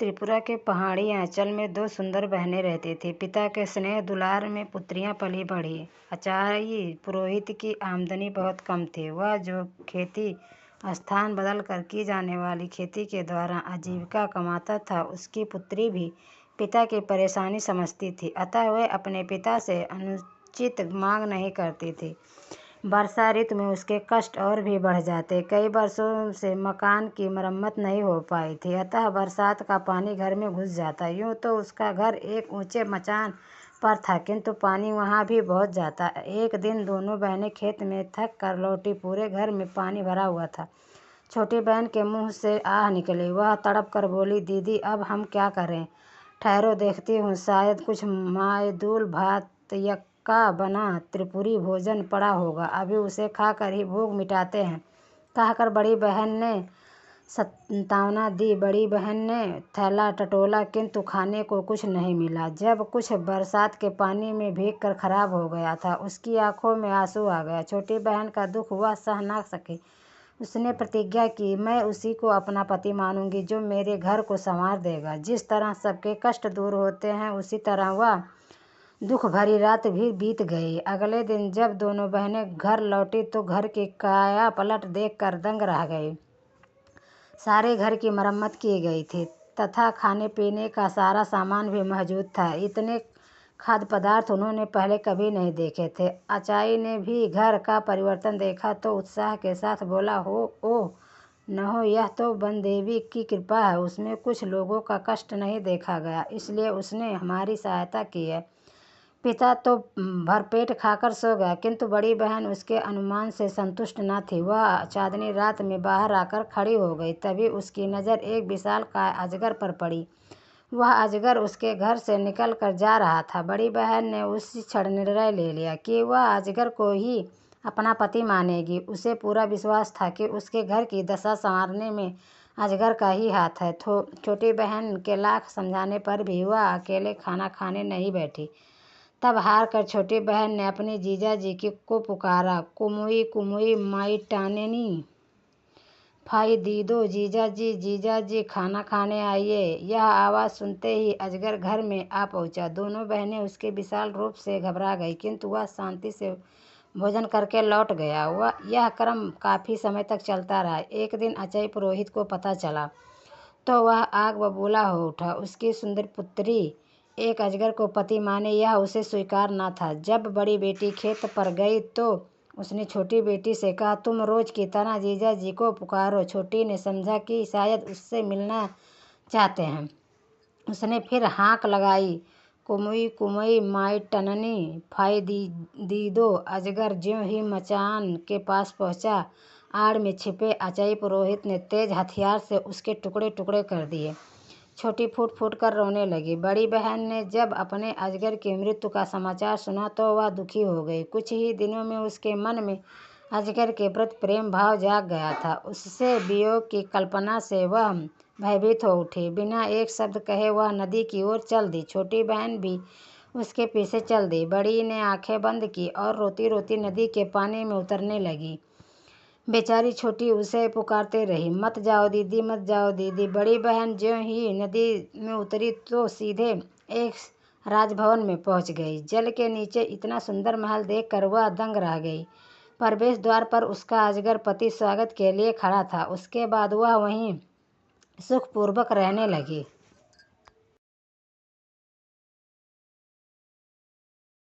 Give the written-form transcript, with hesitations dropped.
त्रिपुरा के पहाड़ी आंचल में दो सुंदर बहनें रहती थीं। पिता के स्नेह दुलार में पुत्रियां पली बढ़ी। अचाई पुरोहित की आमदनी बहुत कम थी। वह जो खेती स्थान बदल कर की जाने वाली खेती के द्वारा आजीविका कमाता था, उसकी पुत्री भी पिता की परेशानी समझती थी। अतः वह अपने पिता से अनुचित मांग नहीं करती थी। वर्षा ऋतु में उसके कष्ट और भी बढ़ जाते। कई वर्षों से मकान की मरम्मत नहीं हो पाई थी, अतः बरसात का पानी घर में घुस जाता। यूं तो उसका घर एक ऊंचे मचान पर था, किंतु पानी वहां भी बहुत जाता। एक दिन दोनों बहनें खेत में थक कर लौटी। पूरे घर में पानी भरा हुआ था। छोटी बहन के मुंह से आह निकली। वह तड़प कर बोली, दीदी, अब हम क्या करें? ठहरो, देखती हूँ, शायद कुछ मायदूल भात यक्का बना त्रिपुरी भोजन पड़ा होगा, अभी उसे खाकर ही भूख मिटाते हैं, कहकर बड़ी बहन ने संतावना दी। बड़ी बहन ने थैला टटोला, किंतु खाने को कुछ नहीं मिला। जब कुछ बरसात के पानी में भीगकर खराब हो गया था, उसकी आंखों में आंसू आ गया। छोटी बहन का दुख वह सह ना सकी। उसने प्रतिज्ञा की, मैं उसी को अपना पति मानूंगी जो मेरे घर को संवार देगा। जिस तरह सबके कष्ट दूर होते हैं, उसी तरह वह दुख भरी रात भी बीत गई। अगले दिन जब दोनों बहनें घर लौटी तो घर की काया पलट देखकर दंग रह गई। सारे घर की मरम्मत की गई थी तथा खाने पीने का सारा सामान भी मौजूद था। इतने खाद्य पदार्थ उन्होंने पहले कभी नहीं देखे थे। अचाई ने भी घर का परिवर्तन देखा तो उत्साह के साथ बोला, ओह न, यह तो बनदेवी की कृपा है। उसमें कुछ लोगों का कष्ट नहीं देखा गया, इसलिए उसने हमारी सहायता की है। पिता तो भरपेट खाकर सो गया, किंतु बड़ी बहन उसके अनुमान से संतुष्ट न थी। वह चांदनी रात में बाहर आकर खड़ी हो गई। तभी उसकी नज़र एक विशालकाय अजगर पर पड़ी। वह अजगर उसके घर से निकल कर जा रहा था। बड़ी बहन ने उसी क्षण निर्णय ले लिया कि वह अजगर को ही अपना पति मानेगी। उसे पूरा विश्वास था कि उसके घर की दशा संवारने में अजगर का ही हाथ है। छोटी बहन के लाख समझाने पर भी वह अकेले खाना खाने नहीं बैठी। तब हार कर छोटी बहन ने अपनी जीजाजी को पुकारा, कुमुई कुमुई माईटानेनी, फाई दीदो, जीजाजी जीजाजी, खाना खाने आइए। यह आवाज़ सुनते ही अजगर घर में आ पहुंचा। दोनों बहनें उसके विशाल रूप से घबरा गई, किंतु वह शांति से भोजन करके लौट गया। यह क्रम काफ़ी समय तक चलता रहा। एक दिन अचाई पुरोहित को पता चला तो वह आग बबूला हो उठा। उसकी सुंदर पुत्री एक अजगर को पति माने, यह उसे स्वीकार न था। जब बड़ी बेटी खेत पर गई तो उसने छोटी बेटी से कहा, तुम रोज की तरह जीजा जी को पुकारो। छोटी ने समझा कि शायद उससे मिलना चाहते हैं। उसने फिर हाँक लगाई, कुमुई कुमुई माईटननी, फाई दीदो। अजगर ज्यों ही मचान के पास पहुंचा, आड़ में छिपे अचाई पुरोहित ने तेज हथियार से उसके टुकड़े टुकड़े कर दिए। छोटी फूट फूट कर रोने लगी। बड़ी बहन ने जब अपने अजगर की मृत्यु का समाचार सुना तो वह दुखी हो गई। कुछ ही दिनों में उसके मन में अजगर के प्रति प्रेम भाव जाग गया था। उससे वियोग की कल्पना से वह भयभीत हो उठी। बिना एक शब्द कहे वह नदी की ओर चल दी। छोटी बहन भी उसके पीछे चल दी। बड़ी ने आंखें बंद की और रोती रोती नदी के पानी में उतरने लगी। बेचारी छोटी उसे पुकारते रही, मत जाओ दीदी, मत जाओ दीदी। बड़ी बहन ज्यों ही नदी में उतरी तो सीधे एक राजभवन में पहुंच गई। जल के नीचे इतना सुंदर महल देखकर वह दंग रह गई। प्रवेश द्वार पर उसका अजगर पति स्वागत के लिए खड़ा था। उसके बाद वह वहीं सुखपूर्वक रहने लगी।